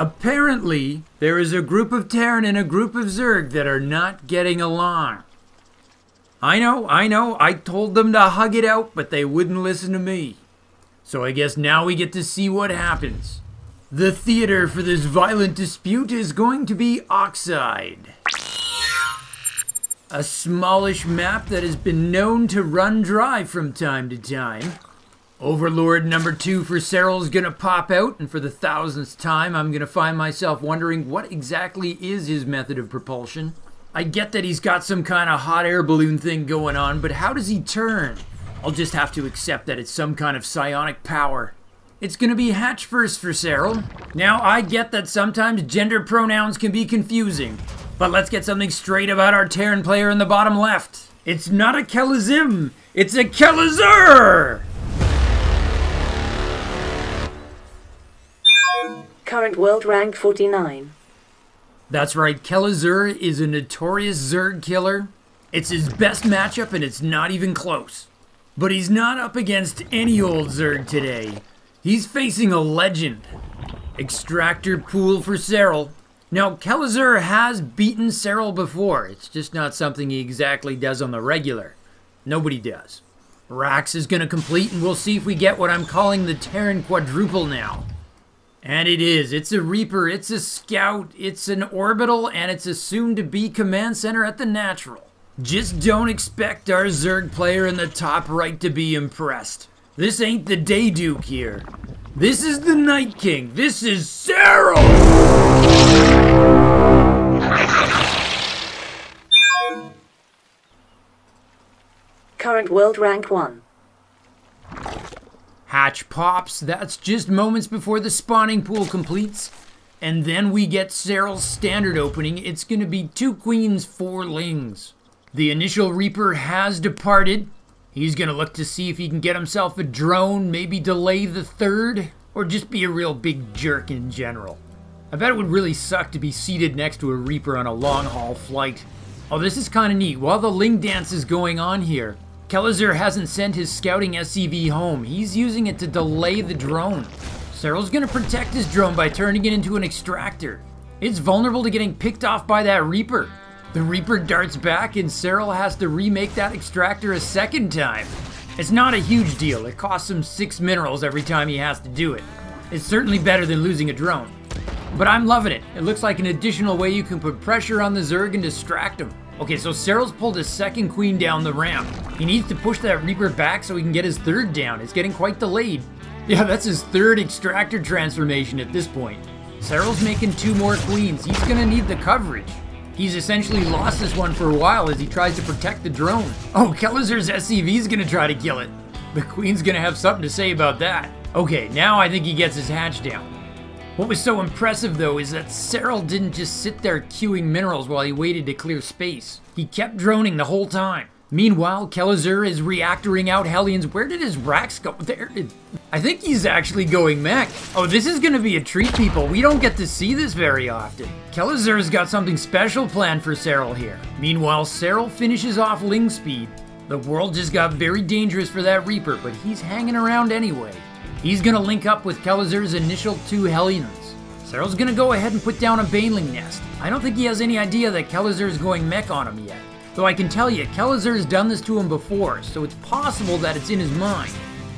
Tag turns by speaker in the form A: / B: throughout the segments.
A: Apparently, there is a group of Terran and a group of Zerg that are not getting along. I know, I told them to hug it out, but they wouldn't listen to me. So I guess now we get to see what happens. The theater for this violent dispute is going to be Oxide. A smallish map that has been known to run dry from time to time. Overlord number 2 for Serral is going to pop out, and for the 1000th time I'm going to find myself wondering what exactly is his method of propulsion. I get that he's got some kind of hot air balloon thing going on, but how does he turn? I'll just have to accept that it's some kind of psionic power. It's going to be hatch first for Serral. Now I get that sometimes gender pronouns can be confusing, but let's get something straight about our Terran player in the bottom left. It's not a Kelazhur, it's a Kelazhur!
B: Current world rank 49.
A: That's right, Kelazhur is a notorious Zerg killer. It's his best matchup and it's not even close. But he's not up against any old Zerg today. He's facing a legend. Extractor pool for Serral. Now, Kelazhur has beaten Serral before. It's just not something he exactly does on the regular. Nobody does. Rax is going to complete and we'll see if we get what I'm calling the Terran quadruple now. And it is. It's a Reaper, it's a Scout, it's an Orbital, and it's a soon-to-be command center at the Natural. Just don't expect our Zerg player in the top right to be impressed. This ain't the Dayduke here. This is the Night King. This is Serral!
B: Current world rank 1.
A: Hatch pops, that's just moments before the spawning pool completes. And then we get Serral's standard opening. It's going to be 2 queens, 4 lings. The initial Reaper has departed. He's going to look to see if he can get himself a drone, maybe delay the 3rd, or just be a real big jerk in general. I bet it would really suck to be seated next to a Reaper on a long-haul flight. Oh, this is kind of neat. While the ling dance is going on here, Kelazhur hasn't sent his scouting SCV home. He's using it to delay the drone. Serral's gonna protect his drone by turning it into an extractor. It's vulnerable to getting picked off by that Reaper. The Reaper darts back and Serral has to remake that extractor a 2nd time. It's not a huge deal. It costs him 6 minerals every time he has to do it. It's certainly better than losing a drone. But I'm loving it. It looks like an additional way you can put pressure on the Zerg and distract him. Okay, so Serral's pulled his 2nd queen down the ramp. He needs to push that Reaper back so he can get his 3rd down. It's getting quite delayed. Yeah, that's his 3rd extractor transformation at this point. Serral's making 2 more queens. He's gonna need the coverage. He's essentially lost this one for a while as he tries to protect the drone. Oh, Kelazhur's SCV's gonna try to kill it. The queen's gonna have something to say about that. Okay, now I think he gets his hatch down. What was so impressive though is that Serral didn't just sit there queuing minerals while he waited to clear space. He kept droning the whole time. Meanwhile, Kelazhur is reactoring out Hellions. Where did his Rax go? There. I think he's actually going mech. Oh, this is gonna be a treat, people. We don't get to see this very often. Kelazhur's got something special planned for Serral here. Meanwhile, Serral finishes off ling speed. The world just got very dangerous for that Reaper, but he's hanging around anyway. He's gonna link up with Kelazhur's initial 2 Hellions. Serral's gonna go ahead and put down a Baneling nest. I don't think he has any idea that Kelazhur's going mech on him yet. Though I can tell you, Kelazhur's done this to him before, so it's possible that it's in his mind.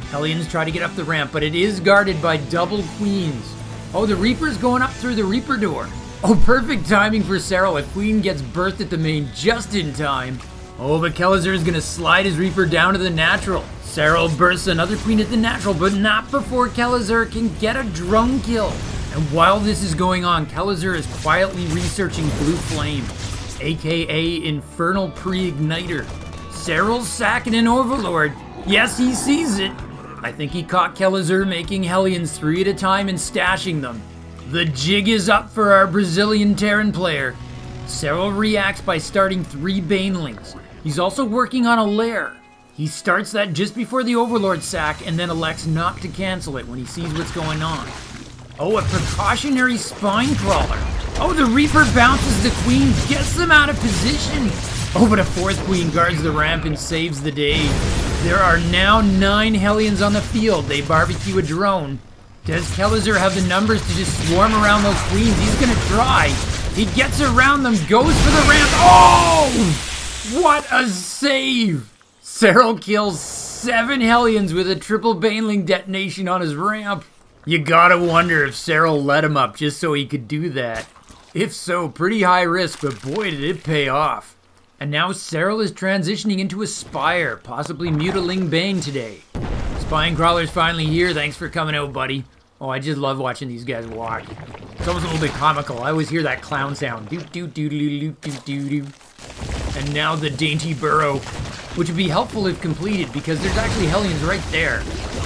A: Hellions try to get up the ramp, but it is guarded by double queens. Oh, the Reaper's going up through the Reaper door. Oh, perfect timing for Serral. A queen gets birthed at the main just in time. Oh, but Kelazhur's gonna slide his Reaper down to the natural. Serral bursts another queen at the natural, but not before Kelazhur can get a drone kill. And while this is going on, Kelazhur is quietly researching Blue Flame, aka Infernal Pre-Igniter. Serral's sacking an Overlord. Yes, he sees it. I think he caught Kelazhur making Hellions 3 at a time and stashing them. The jig is up for our Brazilian Terran player. Serral reacts by starting 3 Banelings. He's also working on a lair. He starts that just before the Overlord sack and then elects not to cancel it when he sees what's going on. Oh, a precautionary spine crawler. Oh, the Reaper bounces the queen, gets them out of position. Oh, but a 4th queen guards the ramp and saves the day. There are now 9 Hellions on the field. They barbecue a drone. Does Kelazhur have the numbers to just swarm around those queens? He's gonna try. He gets around them, goes for the ramp. Oh! What a save! Serral kills 7 Hellions with a triple Baneling detonation on his ramp. You gotta wonder if Serral let him up just so he could do that. If so, pretty high risk, but boy did it pay off. And now Serral is transitioning into a Spire, possibly Mutiling Bane today. Spine Crawler's finally here, thanks for coming out, buddy. Oh, I just love watching these guys walk. It's almost a little bit comical. I always hear that clown sound. Doo doo doo doo doo doo doo doo. And now the dainty burrow, which would be helpful if completed because there's actually Hellions right there.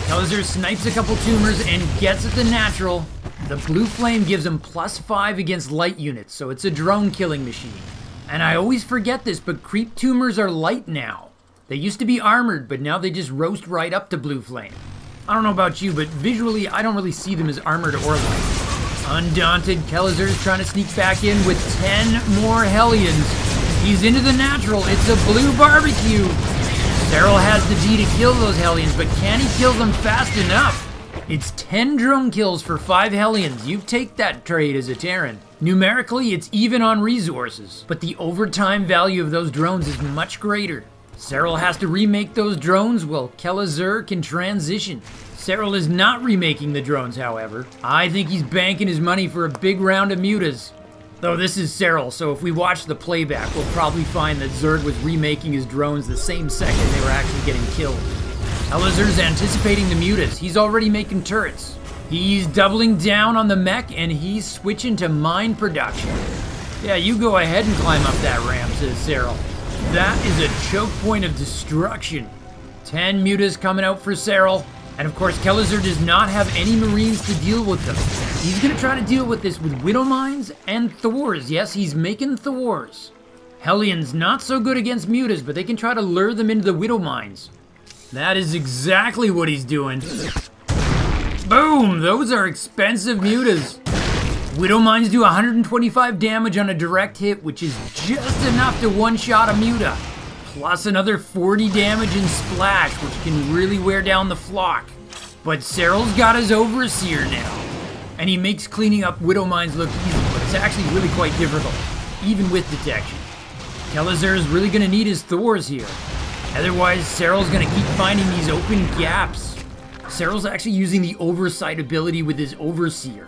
A: Kelazhur snipes a couple tumors and gets at the natural. The blue flame gives him +5 against light units, so it's a drone killing machine. And I always forget this, but creep tumors are light now. They used to be armored, but now they just roast right up to blue flame. I don't know about you, but visually I don't really see them as armored or light. Undaunted, Kelazhur is trying to sneak back in with 10 more Hellions. He's into the natural. It's a blue barbecue. Serral has the G to kill those Hellions, but can he kill them fast enough? It's 10 drone kills for 5 Hellions. You take that trade as a Terran. Numerically, it's even on resources, but the overtime value of those drones is much greater. Serral has to remake those drones while Kelazhur can transition. Serral is not remaking the drones, however. I think he's banking his money for a big round of mutas. Though this is Serral, so if we watch the playback, we'll probably find that Zerg was remaking his drones the same second they were actually getting killed. Kelazhur's anticipating the mutas. He's already making turrets. He's doubling down on the mech, and he's switching to mine production. Yeah, you go ahead and climb up that ramp, says Serral. That is a choke point of destruction. 10 mutas coming out for Serral. And of course, Kelazhur does not have any Marines to deal with them. He's going to try to deal with this with Widow Mines and Thors. Yes, he's making Thors. Hellions not so good against mutas, but they can try to lure them into the Widow Mines. That is exactly what he's doing. Boom! Those are expensive mutas. Widow Mines do 125 damage on a direct hit, which is just enough to one-shot a muta. Plus another 40 damage in splash, which can really wear down the flock. But Serral's got his Overseer now. And he makes cleaning up Widow Mines look easy, but it's actually really quite difficult, even with detection. Kelazhur is really going to need his Thors here. Otherwise, Serral's going to keep finding these open gaps. Serral's actually using the Oversight ability with his Overseer.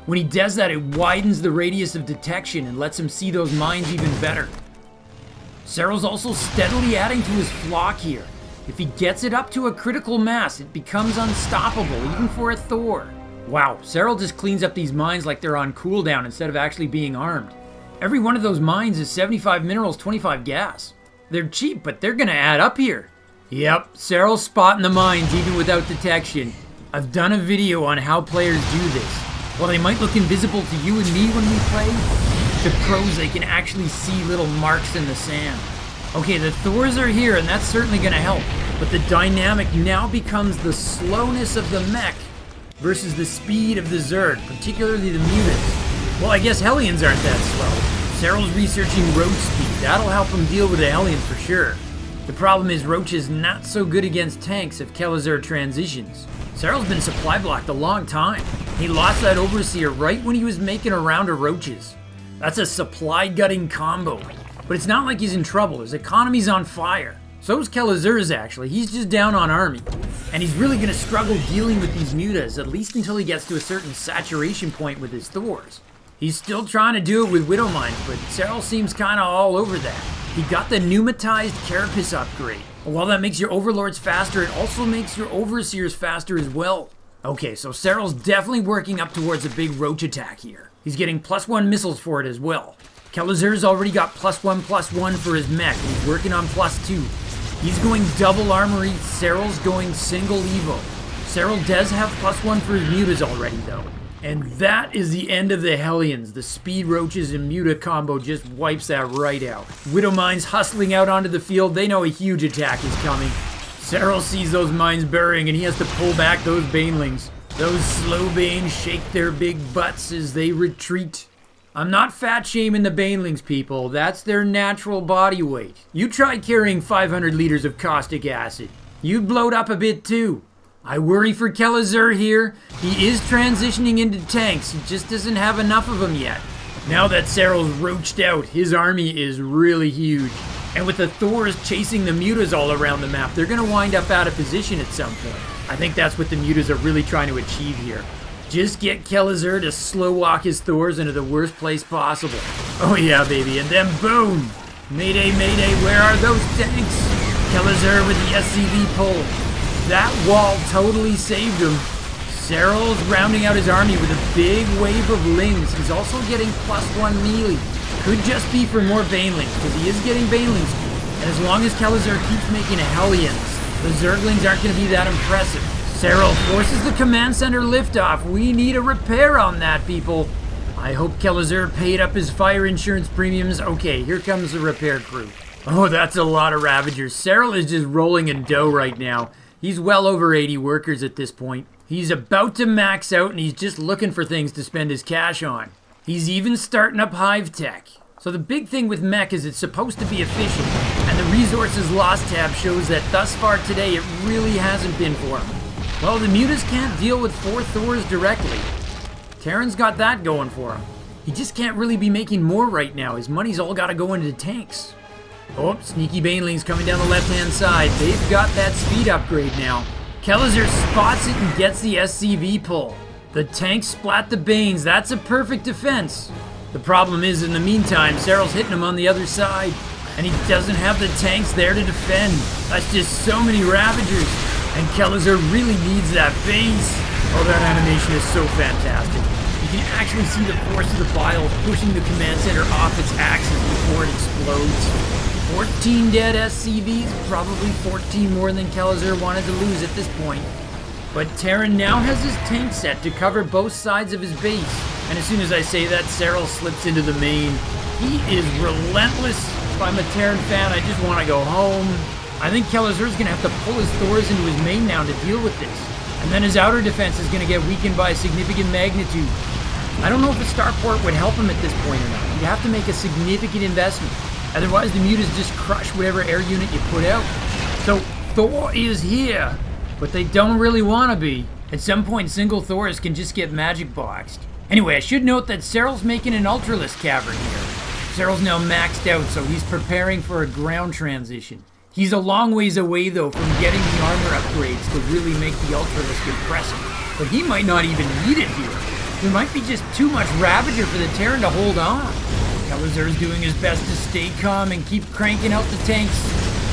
A: When he does that, it widens the radius of detection and lets him see those mines even better. Serral's also steadily adding to his flock here. If he gets it up to a critical mass, it becomes unstoppable, even for a Thor. Wow, Serral just cleans up these mines like they're on cooldown instead of actually being armed. Every one of those mines is 75 minerals, 25 gas. They're cheap, but they're gonna add up here. Yep, Serral's spotting the mines even without detection. I've done a video on how players do this. While they might look invisible to you and me when we play, to pros they can actually see little marks in the sand. Okay, the Thors are here and that's certainly gonna help, but the dynamic now becomes the slowness of the mech versus the speed of the Zerg, particularly the mutas. Well, I guess Hellions aren't that slow. Serral's researching roach speed. That'll help him deal with the Hellions for sure. The problem is Roach is not so good against tanks if Kelazhur transitions. Serral's been supply blocked a long time. He lost that Overseer right when he was making a round of roaches. That's a supply gutting combo. But it's not like he's in trouble. His economy's on fire. So's Kelazhur's actually. He's just down on army. And he's really going to struggle dealing with these mutas, at least until he gets to a certain saturation point with his Thors. He's still trying to do it with Widow Mines, but Serral seems kind of all over that. He got the pneumatized Carapace upgrade. While that makes your Overlords faster, it also makes your Overseers faster as well. Okay, so Serral's definitely working up towards a big roach attack here. He's getting +1 missiles for it as well. Kelazhur's already got +1/+1 for his mech. He's working on +2. He's going double armory. Serral's going single evo. Serral does have +1 for his mutas already though. And that is the end of the Hellions. The speed roaches and muta combo just wipes that right out. Widow Mines hustling out onto the field. They know a huge attack is coming. Serral sees those mines burying and he has to pull back those banelings. Those slow banes shake their big butts as they retreat. I'm not fat shaming the banelings, people. That's their natural body weight. You try carrying 500 liters of caustic acid. You'd bloat up a bit too. I worry for Kelazhur here. He is transitioning into tanks. He just doesn't have enough of them yet. Now that Serral's roached out, his army is really huge. And with the Thors chasing the mutas all around the map, they're going to wind up out of position at some point. I think that's what the mutas are really trying to achieve here. Just get Kelazhur to slow walk his Thors into the worst place possible. Oh yeah, baby, and then boom! Mayday, mayday, where are those tanks? Kelazhur with the SCV pull. That wall totally saved him. Serral's rounding out his army with a big wave of lings. He's also getting +1 melee. Could just be for more banelings, because he is getting baneling speed. And as long as Kelazhur keeps making hellions, the Zerglings aren't going to be that impressive. Serral forces the command center liftoff. We need a repair on that, people. I hope Kelazhur paid up his fire insurance premiums. Okay, here comes the repair crew. Oh, that's a lot of Ravagers. Serral is just rolling in dough right now. He's well over 80 workers at this point. He's about to max out and he's just looking for things to spend his cash on. He's even starting up Hive Tech. So the big thing with mech is it's supposed to be efficient, and the resources lost tab shows that thus far today it really hasn't been for him. Well, the mutas can't deal with 4 Thors directly. Terran's got that going for him. He just can't really be making more right now. His money's all got to go into tanks. Oh, sneaky banelings coming down the left-hand side. They've got that speed upgrade now. Kelazhur spots it and gets the SCV pull. The tanks splat the Banes. That's a perfect defense. The problem is, in the meantime, Serral's hitting him on the other side, and he doesn't have the tanks there to defend. That's just so many Ravagers, and Kelazhur really needs that base. Oh, that animation is so fantastic. You can actually see the force of the bile pushing the command center off its axis before it explodes. 14 dead SCVs, probably 14 more than Kelazhur wanted to lose at this point. But Terran now has his tank set to cover both sides of his base. And as soon as I say that, Serral slips into the main. He is relentless. If I'm a Terran fan, I just want to go home. I think Kelazhur's going to have to pull his Thors into his main now to deal with this. And then his outer defense is going to get weakened by a significant magnitude. I don't know if a starport would help him at this point or not. You'd have to make a significant investment. Otherwise, the mutas just crush whatever air unit you put out. So, Thor is here, but they don't really want to be. At some point, single Thors can just get magic boxed. Anyway, I should note that Serral's making an Ultralisk cavern here. Serral's now maxed out, so he's preparing for a ground transition. He's a long ways away, though, from getting the armor upgrades to really make the Ultralisk impressive. But he might not even need it here. There might be just too much Ravager for the Terran to hold on. Kelazhur's doing his best to stay calm and keep cranking out the tanks.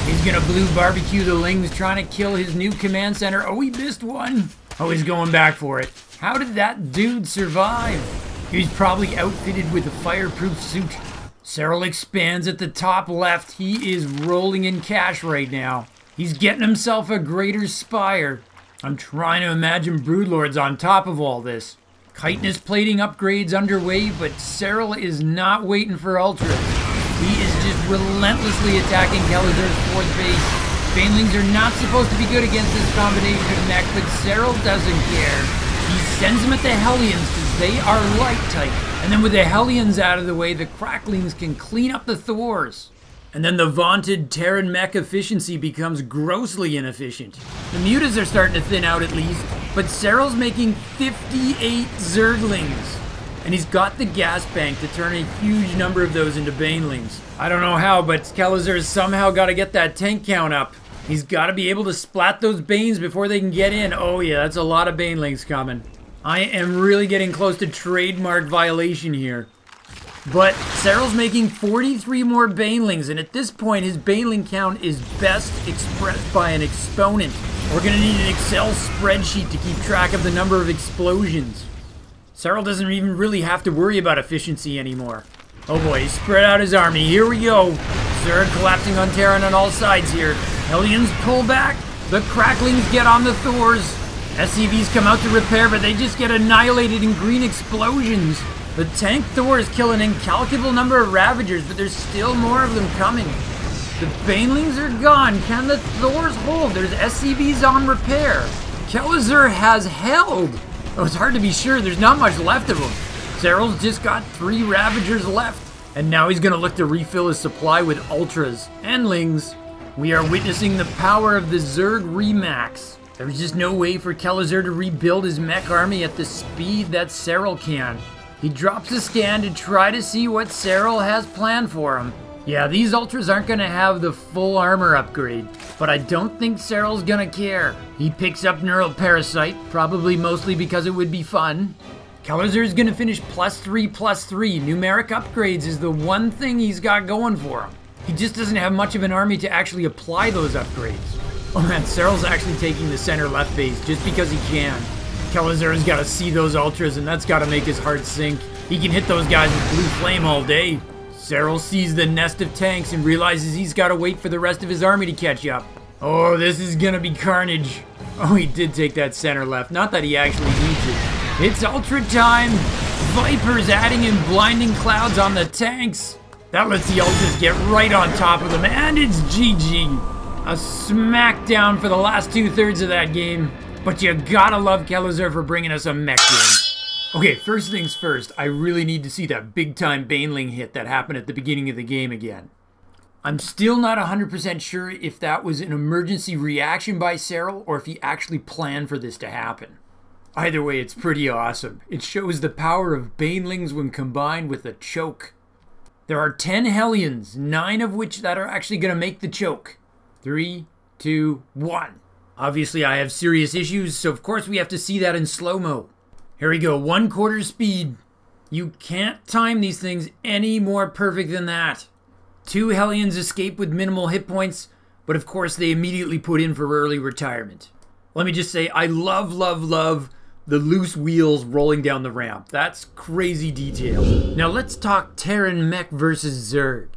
A: He's gonna blue barbecue the Lings, trying to kill his new command center. Oh, he missed one. Oh, he's going back for it. How did that dude survive? He's probably outfitted with a fireproof suit. Serral expands at the top left. He is rolling in cash right now. He's getting himself a greater spire. I'm trying to imagine Broodlords on top of all this. Chitinous plating upgrades underway, but Serral is not waiting for Ultras. He is just relentlessly attacking Kelazhur's 4th base. Banelings are not supposed to be good against this combination of mech, but Serral doesn't care. He sends them at the Hellions because they are light type. And then with the Hellions out of the way, the Cracklings can clean up the Thors. And then the vaunted Terran mech efficiency becomes grossly inefficient. The mutas are starting to thin out at least, but Serral's making 58 Zerglings. And he's got the gas bank to turn a huge number of those into banelings. I don't know how, but Kelazhur's somehow got to get that tank count up. He's got to be able to splat those Banes before they can get in. Oh yeah, that's a lot of banelings coming. I am really getting close to trademark violation here. But Serral's making 43 more banelings, and at this point his baneling count is best expressed by an exponent. We're gonna need an Excel spreadsheet to keep track of the number of explosions. Serral doesn't even really have to worry about efficiency anymore. Oh boy, he spread out his army. Here we go. Zerg collapsing on Terran on all sides here. Hellions pull back. The Cracklings get on the Thors. SCVs come out to repair, but they just get annihilated in green explosions. The tank Thor is killing an incalculable number of Ravagers, but there's still more of them coming. The Banelings are gone. Can the Thors hold? There's SCVs on repair. Kelazhur has held. Oh, it's hard to be sure. There's not much left of them. Serral's just got 3 Ravagers left. And now he's going to look to refill his supply with Ultras and Lings. We are witnessing the power of the Zerg Remax. There's just no way for Kelazhur to rebuild his mech army at the speed that Serral can. He drops a scan to try to see what Serral has planned for him. Yeah, these Ultras aren't going to have the full armor upgrade, but I don't think Serral's going to care. He picks up Neural Parasite, probably mostly because it would be fun. Kelazhur's going to finish +3/+3. Numeric upgrades is the one thing he's got going for him. He just doesn't have much of an army to actually apply those upgrades. Oh man, Serral's actually taking the center left base just because he can. Kelazhur's got to see those Ultras, and that's got to make his heart sink. He can hit those guys with blue flame all day. Serral sees the nest of tanks and realizes he's got to wait for the rest of his army to catch up. Oh, this is gonna be carnage. Oh, he did take that center left. Not that he actually needs it. It's Ultra time. Vipers adding in blinding clouds on the tanks. That lets the Ultras get right on top of them, and it's GG. A smackdown for the last 2/3 of that game. But you gotta love Kelazhur for bringing us a mech game. Okay, first things first, I really need to see that big-time Baneling hit that happened at the beginning of the game again. I'm still not 100% sure if that was an emergency reaction by Serral or if he actually planned for this to happen. Either way, it's pretty awesome. It shows the power of Banelings when combined with a choke. There are 10 Hellions, 9 of which that are actually going to make the choke. 3, 2, 1. Obviously, I have serious issues, so of course we have to see that in slow-mo. Here we go, 1/4 speed. You can't time these things any more perfect than that. 2 Hellions escape with minimal hit points, but of course they immediately put in for early retirement. Let me just say, I love, love, love the loose wheels rolling down the ramp. That's crazy detail. Now let's talk Terran mech versus Zerg.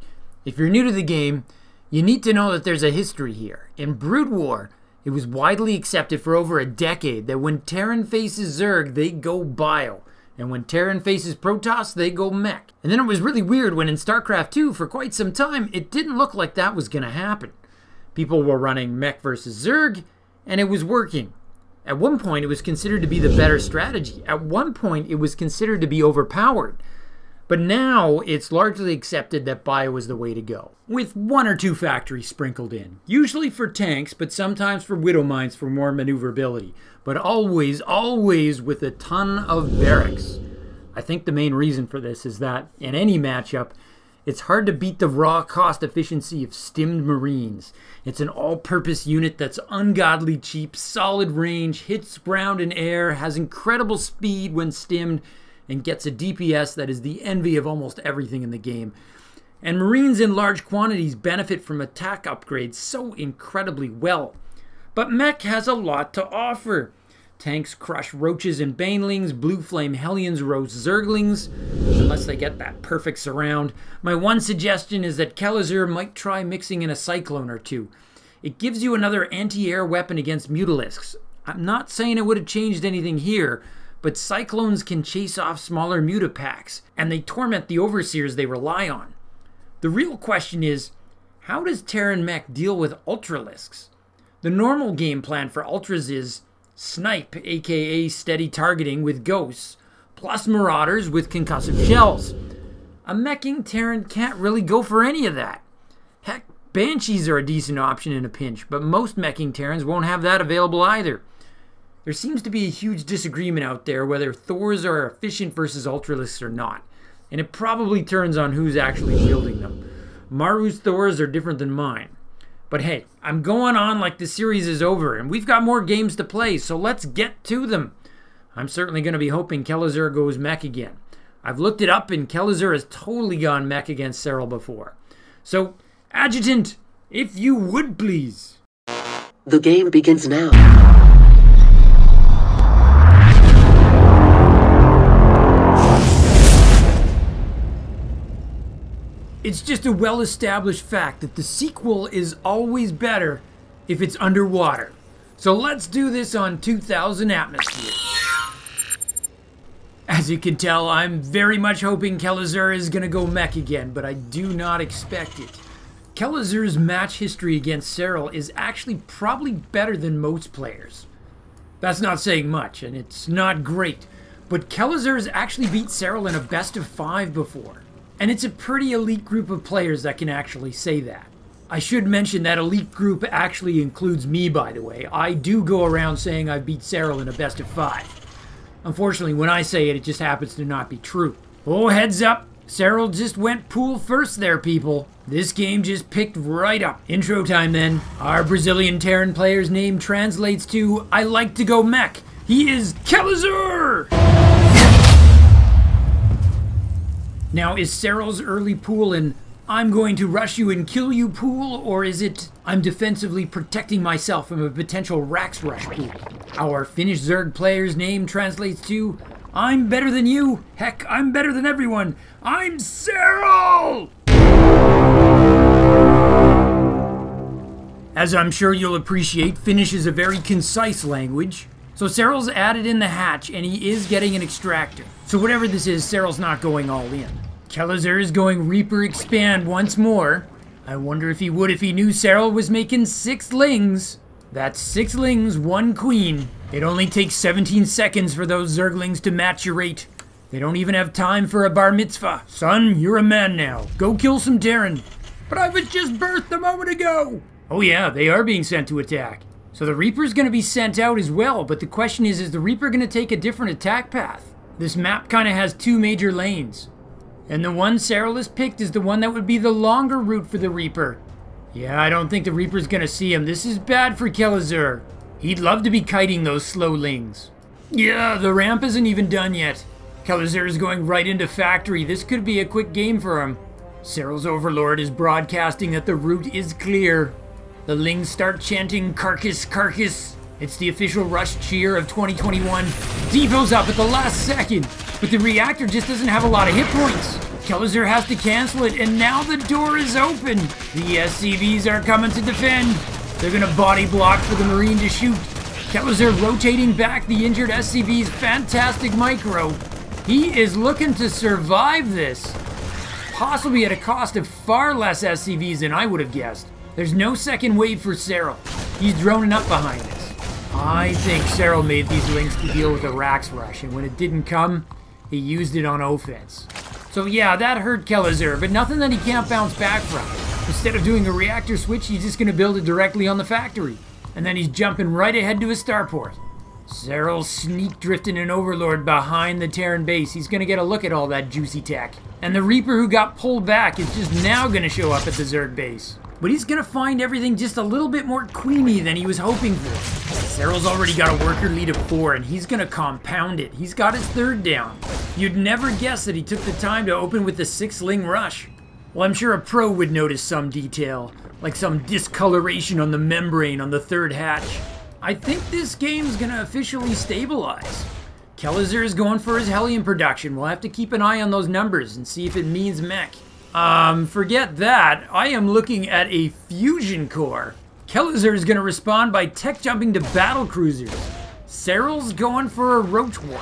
A: If you're new to the game, you need to know that there's a history here. In Brood War, it was widely accepted for over a decade that when Terran faces Zerg, they go bio. And when Terran faces Protoss, they go mech. And then it was really weird when in Starcraft 2, for quite some time, it didn't look like that was going to happen. People were running mech versus Zerg, and it was working. At one point, it was considered to be the better strategy. At one point, it was considered to be overpowered. But now, it's largely accepted that bio is the way to go. With 1 or 2 factories sprinkled in. Usually for tanks, but sometimes for Widow Mines for more maneuverability. But always, always with a ton of barracks. I think the main reason for this is that, in any matchup, it's hard to beat the raw cost efficiency of stimmed Marines. It's an all-purpose unit that's ungodly cheap, solid range, hits ground and air, has incredible speed when stimmed, and gets a DPS that is the envy of almost everything in the game. And Marines in large quantities benefit from attack upgrades so incredibly well. But mech has a lot to offer. Tanks crush roaches and banelings, blue flame hellions roast zerglings, unless they get that perfect surround. My one suggestion is that Kelazhur might try mixing in a cyclone or 2. It gives you another anti-air weapon against mutalisks. I'm not saying it would have changed anything here, but cyclones can chase off smaller mutapacks, and they torment the overseers they rely on. The real question is, how does Terran mech deal with ultralisks? The normal game plan for ultras is snipe, aka steady targeting with ghosts, plus marauders with concussive shells. A meching Terran can't really go for any of that. Heck, banshees are a decent option in a pinch, but most meching Terrans won't have that available either. There seems to be a huge disagreement out there whether Thors are efficient versus ultralisks or not, and it probably turns on who's actually wielding them. Maru's Thors are different than mine. But hey, I'm going on like the series is over, and we've got more games to play, so let's get to them. I'm certainly going to be hoping Kelazhur goes mech again. I've looked it up, and Kelazhur has totally gone mech against Serral before. So, Adjutant, if you would please.
C: The game begins now.
A: It's just a well-established fact that the sequel is always better if it's underwater. So let's do this on 2000 atmosphere. As you can tell, I'm very much hoping Kelazhur is going to go mech again, but I do not expect it. Kelazhur's match history against Serral is actually probably better than most players. That's not saying much, and it's not great, but Kelazhur's actually beat Serral in a best of 5 before. And it's a pretty elite group of players that can actually say that. I should mention that elite group actually includes me, by the way. I do go around saying I beat Serral in a best of 5. Unfortunately, when I say it, it just happens to not be true. Oh, heads up! Serral just went pool first there, people. This game just picked right up. Intro time then. Our Brazilian Terran player's name translates to, I like to go mech. He is Kelazhur! Now, is Serral's early pool an I'm going to rush you and kill you pool, or is it I'm defensively protecting myself from a potential Rax rush pool? Our Finnish Zerg player's name translates to I'm better than you. Heck, I'm better than everyone. I'm Serral! As I'm sure you'll appreciate, Finnish is a very concise language. So Serral's added in the hatch, and he is getting an extractor. So whatever this is, Serral's not going all in. Kelazhur is going Reaper Expand once more. I wonder if he would if he knew Serral was making 6 lings. That's 6 lings, 1 queen. It only takes 17 seconds for those Zerglings to maturate. They don't even have time for a bar mitzvah. Son, you're a man now. Go kill some Terran. But I was just birthed a moment ago. Oh yeah, they are being sent to attack. So the Reaper's going to be sent out as well, but the question is the Reaper going to take a different attack path? This map kind of has 2 major lanes. And the one Serral has picked is the one that would be the longer route for the Reaper. Yeah, I don't think the Reaper's going to see him. This is bad for Kelazhur. He'd love to be kiting those slow lings. Yeah, the ramp isn't even done yet. Kelazhur is going right into factory. This could be a quick game for him. Serral's Overlord is broadcasting that the route is clear. The lings start chanting, carcass, carcass. It's the official rush cheer of 2021. Depot's up at the last second, but the reactor just doesn't have a lot of hit points. Kelazhur has to cancel it, and now the door is open. The SCVs are coming to defend. They're gonna body block for the Marine to shoot. Kelazhur rotating back the injured SCV's fantastic micro. He is looking to survive this, possibly at a cost of far less SCVs than I would have guessed. There's no second wave for Serral. He's droning up behind us. I think Serral made these links to deal with a Rax rush, and when it didn't come, he used it on offense. So yeah, that hurt Kelazhur, but nothing that he can't bounce back from. Instead of doing a reactor switch, he's just going to build it directly on the factory. And then he's jumping right ahead to his starport. Serral sneak drifting an Overlord behind the Terran base. He's going to get a look at all that juicy tech. And the Reaper who got pulled back is just now going to show up at the Zerg base. But he's going to find everything just a little bit more queeny than he was hoping for. Serral's already got a worker lead of 4, and he's going to compound it. He's got his 3rd down. You'd never guess that he took the time to open with the 6-ling rush. Well, I'm sure a pro would notice some detail, like some discoloration on the membrane on the 3rd hatch. I think this game's going to officially stabilize. Kelazhur is going for his Hellion production. We'll have to keep an eye on those numbers and see if it means mech. Forget that. I am looking at a fusion core. Kelazhur is going to respond by tech jumping to battle cruisers. Serral's going for a roach war.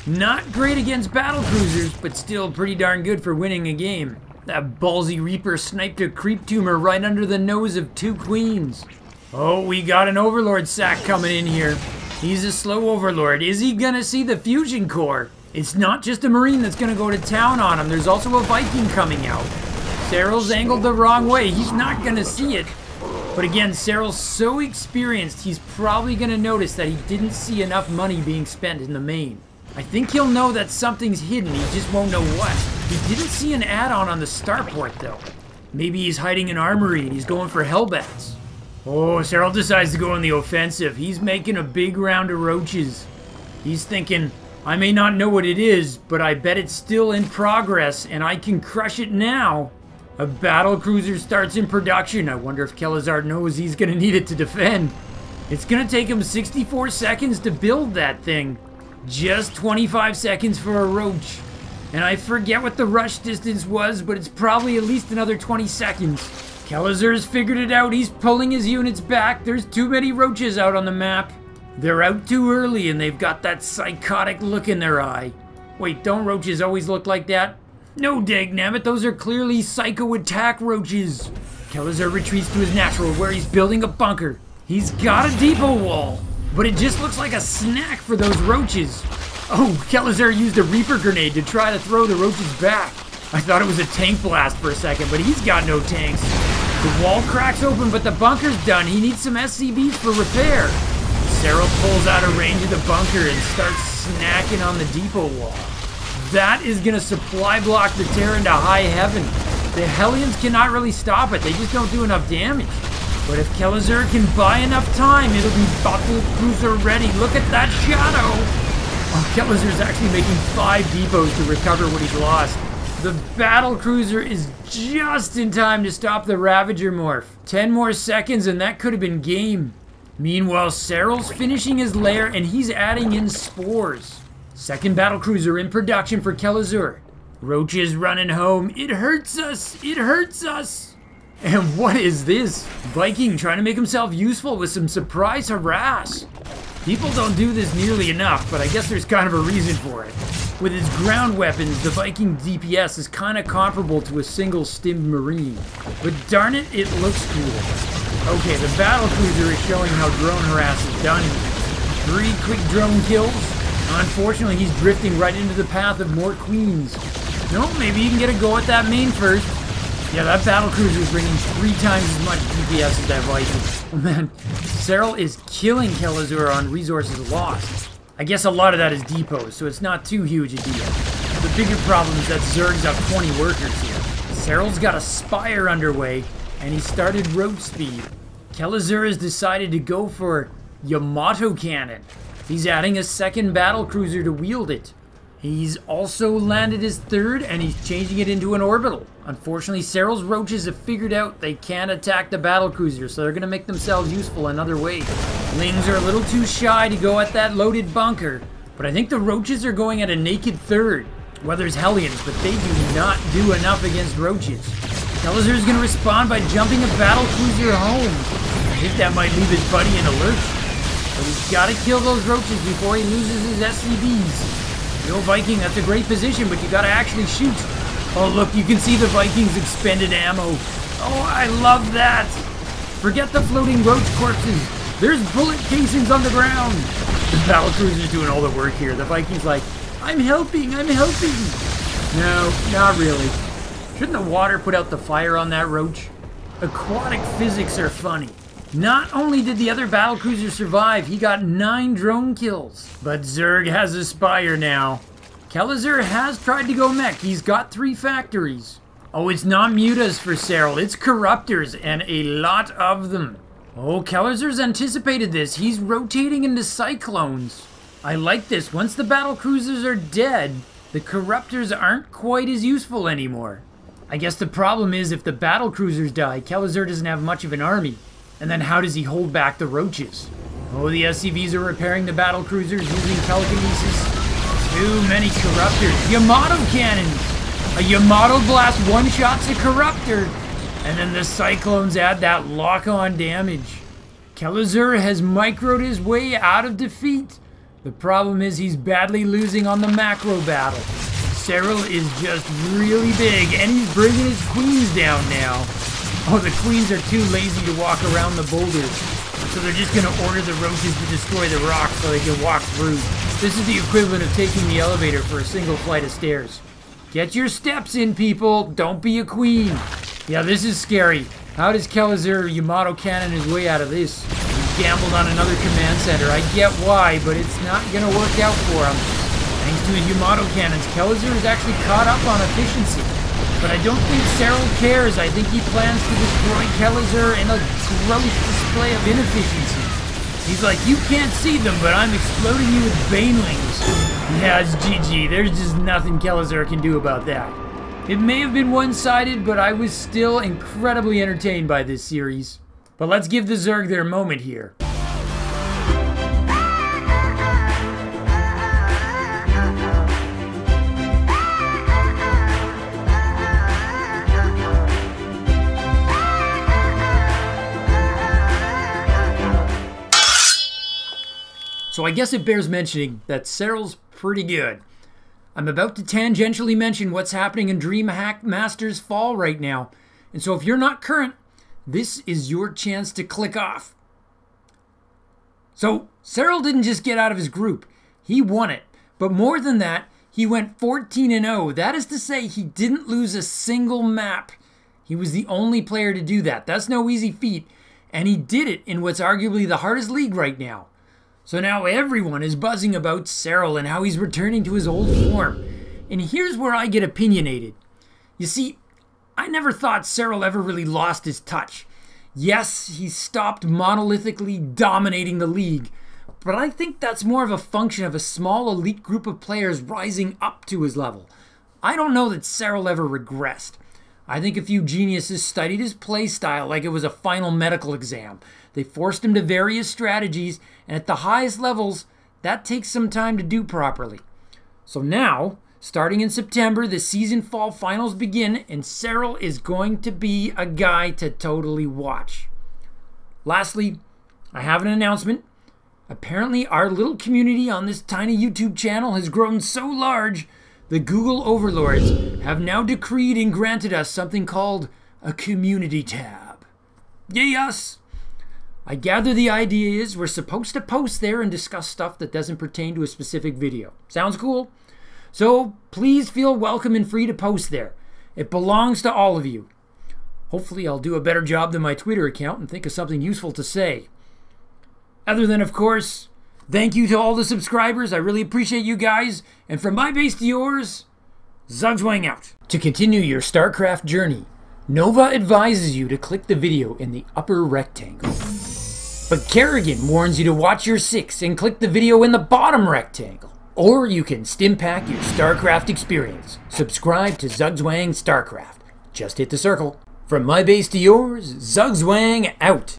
A: Not great against battle cruisers, but still pretty darn good for winning a game. That ballsy Reaper sniped a creep tumor right under the nose of 2 queens. Oh, we got an Overlord sack coming in here. He's a slow Overlord. Is he gonna see the fusion core? It's not just a Marine that's gonna go to town on him. There's also a Viking coming out. Serral's angled the wrong way. He's not gonna see it. But again, Serral's so experienced, he's probably gonna notice that he didn't see enough money being spent in the main. I think he'll know that something's hidden, he just won't know what. He didn't see an add-on on the starport though. Maybe he's hiding an armory and he's going for hellbats. Oh, Serral decides to go on the offensive. He's making a big round of roaches. He's thinking, I may not know what it is, but I bet it's still in progress and I can crush it now. A battle cruiser starts in production. I wonder if Kelazhur knows he's gonna need it to defend. It's gonna take him 64 seconds to build that thing. Just 25 seconds for a roach. And I forget what the rush distance was, but it's probably at least another 20 seconds. Kelazhur's figured it out. He's pulling his units back. There's too many roaches out on the map. They're out too early and they've got that psychotic look in their eye. Wait, don't roaches always look like that? No, dagnabbit, those are clearly psycho attack roaches. Kelazhur retreats to his natural where he's building a bunker. He's got a depot wall, but it just looks like a snack for those roaches. Oh, Kelazhur used a Reaper grenade to try to throw the roaches back. I thought it was a tank blast for a second, but he's got no tanks. The wall cracks open, but the bunker's done. He needs some SCBs for repair. Serral pulls out of range of the bunker and starts snacking on the depot wall. That is going to supply block the Terran to high heaven. The Hellions cannot really stop it. They just don't do enough damage. But if Kelazhur can buy enough time, it'll be battle cruiser ready. Look at that shadow. Oh, Kelazhur's actually making 5 depots to recover what he's lost. The battle cruiser is just in time to stop the Ravager morph. 10 more seconds and that could have been game. Meanwhile, Serral's finishing his lair and he's adding in spores. Second battle cruiser in production for Kelazhur. Roaches running home. It hurts us. It hurts us. And what is this? Viking trying to make himself useful with some surprise harass. People don't do this nearly enough, but I guess there's kind of a reason for it. With its ground weapons, the Viking DPS is kind of comparable to a single stimmed marine. But darn it, it looks cool. Okay, the battle cruiser is showing how drone harass is done. 3 quick drone kills. Unfortunately, he's drifting right into the path of more queens. No, maybe you can get a go at that main first. Yeah, that battle cruiser is bringing 3 times as much DPS as that Viking. Oh man, Serral is killing Kelazhur on resources lost. I guess a lot of that is depots, so it's not too huge a deal. The bigger problem is that Zerg's got 20 workers here. Serral's got a Spire underway, and he started road speed. Kelazhur has decided to go for Yamato Cannon. He's adding a 2nd battle cruiser to wield it. He's also landed his 3rd, and he's changing it into an orbital. Unfortunately, Serral's roaches have figured out they can't attack the battle cruiser, so they're going to make themselves useful another way. Lings are a little too shy to go at that loaded bunker, but I think the roaches are going at a naked 3rd. Well, there's Hellions, but they do not do enough against roaches. Kelazhur is going to respond by jumping a battle cruiser home. I think that might leave his buddy in a lurch. But he's got to kill those roaches before he loses his SCBs. No Viking, that's a great position, but you gotta actually shoot. Oh look, you can see the Vikings' expended ammo. Oh, I love that. Forget the floating roach corpses. There's bullet casings on the ground. The battle cruiser's doing all the work here. The Vikings like, I'm helping, I'm helping. No, not really. Shouldn't the water put out the fire on that roach? Aquatic physics are funny. Not only did the other battle cruiser survive, he got 9 drone kills. But Zerg has a Spire now. Kelazhur has tried to go mech. He's got 3 factories. Oh, it's not mutas for Serral. It's corruptors, and a lot of them. Oh, Kelazhur's anticipated this. He's rotating into cyclones. I like this. Once the battle cruisers are dead, the corruptors aren't quite as useful anymore. I guess the problem is if the battle cruisers die, Kelazhur doesn't have much of an army. And then how does he hold back the roaches? Oh, the SCVs are repairing the battle cruisers using telekinesis. Too many corruptors. Yamato cannons! A Yamato blast one-shots a corruptor. And then the cyclones add that lock-on damage. Kelazhur has microed his way out of defeat. The problem is he's badly losing on the macro battle. Serral is just really big, and he's bringing his queens down now. Oh, the queens are too lazy to walk around the boulders, so they're just going to order the roaches to destroy the rocks so they can walk through. This is the equivalent of taking the elevator for a single flight of stairs. Get your steps in, people. Don't be a queen. Yeah, this is scary. How does Kelazhur Yamato cannon his way out of this? He gambled on another command center. I get why, but it's not going to work out for him. Thanks to his Yamato cannons, Kelazhur is actually caught up on efficiency. But I don't think Serral cares. I think he plans to destroy Kelazhur in a gross display of inefficiency. He's like, you can't see them, but I'm exploding you with banelings. Yeah, it's GG. There's just nothing Kelazhur can do about that. It may have been one-sided, but I was still incredibly entertained by this series. But let's give the Zerg their moment here. So I guess it bears mentioning that Serral's pretty good. I'm about to tangentially mention what's happening in DreamHack Masters Fall right now. And so if you're not current, this is your chance to click off. So Serral didn't just get out of his group, he won it. But more than that, he went 14-0. That is to say, he didn't lose a single map. He was the only player to do that. That's no easy feat, and he did it in what's arguably the hardest league right now. So now everyone is buzzing about Serral and how he's returning to his old form. And here's where I get opinionated. You see, I never thought Serral ever really lost his touch. Yes, he stopped monolithically dominating the league, but I think that's more of a function of a small elite group of players rising up to his level. I don't know that Serral ever regressed. I think a few geniuses studied his play style like it was a final medical exam. They forced him to various strategies, and at the highest levels, that takes some time to do properly. So now, starting in September, the season fall finals begin, and Serral is going to be a guy to totally watch. Lastly, I have an announcement. Apparently, our little community on this tiny YouTube channel has grown so large, the Google overlords have now decreed and granted us something called a community tab. Yay us! I gather the idea is we're supposed to post there and discuss stuff that doesn't pertain to a specific video. Sounds cool? So please feel welcome and free to post there. It belongs to all of you. Hopefully I'll do a better job than my Twitter account and think of something useful to say. Other than, of course, thank you to all the subscribers. I really appreciate you guys. And from my base to yours, Zugzwang out. To continue your Starcraft journey, Nova advises you to click the video in the upper rectangle. But Kerrigan warns you to watch your 6 and click the video in the bottom rectangle. Or you can stimpack your Starcraft experience. Subscribe to Zugzwang Starcraft. Just hit the circle. From my base to yours, Zugzwang out.